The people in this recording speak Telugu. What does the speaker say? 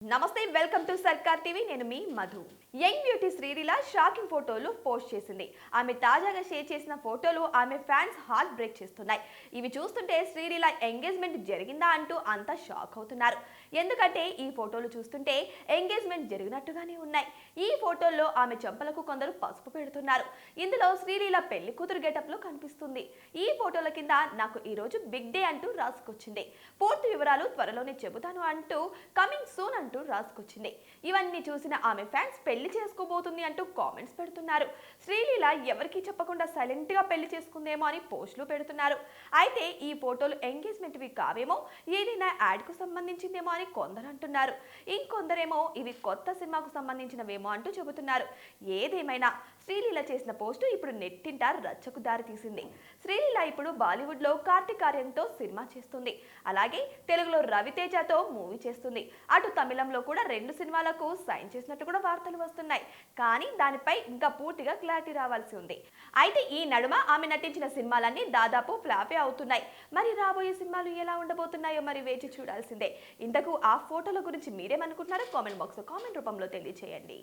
నమస్తే, వెల్కమ్ టు సర్కార్ టీవీ. నేను మీ Madhu. Young beauty Sreeleela shocking ఫోటోలు పోస్ట్ చేసింది. ఆమె తాజాగా షేర్ చేసిన ఫోటోలు ఆమె ఫ్యాన్స్ హార్ట్ బ్రేక్ చేస్తున్నాయి. ఇవి చూస్తుంటే శ్రీలీల ఎంగేజ్మెంట్ జరిగిందా అంటూ అంతా షాక్ అవుతున్నారు. ఎందుకంటే ఈ ఫోటోలు చూస్తుంటే ఎంగేజ్మెంట్ జరిగినట్టుగానే ఉన్నాయి. ఈ ఫోటోల్లో ఆమె చెంపలకు కొందరు పసుపు పెడుతున్నారు. ఇందులో శ్రీలీల పెళ్లి కూతురు గెటప్ లో కనిపిస్తుంది. ఈ ఫోటోల కింద నాకు ఈ రోజు బిగ్ డే అంటూ రాసుకొచ్చింది. పూర్తి వివరాలు త్వరలోనే చెబుతాను అంటూ కమింగ్ సూన్ అంటూ రాసుకొచ్చింది. ఇవన్నీ చూసిన ఆమె ఫ్యాన్స్ పెళ్లి చేసుకోబోతుంది అంటూ కామెంట్స్ పెడుతున్నారు. శ్రీలీల ఎవరికీ చెప్పకుండా సైలెంట్ గా పెళ్లి చేసుకుందేమో అని పోస్టులు పెడుతున్నారు. అయితే ఈ ఫోటోలు ఎంగేజ్మెంట్ వి కావేమో, ఏదైనా యాడ్ కు సంబంధించిందేమో అని కొందరు అంటున్నారు. ఇంకొందరేమో ఇవి కొత్త సినిమాకు సంబంధించినవేమో అంటూ చెబుతున్నారు. ఏదేమైనా శ్రీలీల చేసిన పోస్టు ఇప్పుడు నెట్టింట రచ్చకు దారి తీసింది. శ్రీలీల ఇప్పుడు బాలీవుడ్ లో కార్తీక్ ఆర్యన్తో సినిమా చేస్తుంది. అలాగే తెలుగులో రవితేజతో మూవీ చేస్తుంది. అటు తమిళంలో కూడా 2 సినిమాలకు సైన్ చేసినట్టు కూడా వార్తలు వస్తున్నాయి. కానీ దానిపై ఇంకా పూర్తిగా క్లారిటీ రావాల్సి ఉంది. అయితే ఈ నడుమ ఆమె నటించిన సినిమాలన్నీ దాదాపు ఫ్లాపే అవుతున్నాయి. మరి రాబోయే సినిమాలు ఎలా ఉండబోతున్నాయో మరి వేచి చూడాల్సిందే. ఇంతకు ఆ ఫోటోల గురించి మీరేమనుకుంటున్నారో కామెంట్ బాక్స్ లో కామెంట్ రూపంలో తెలియజేయండి.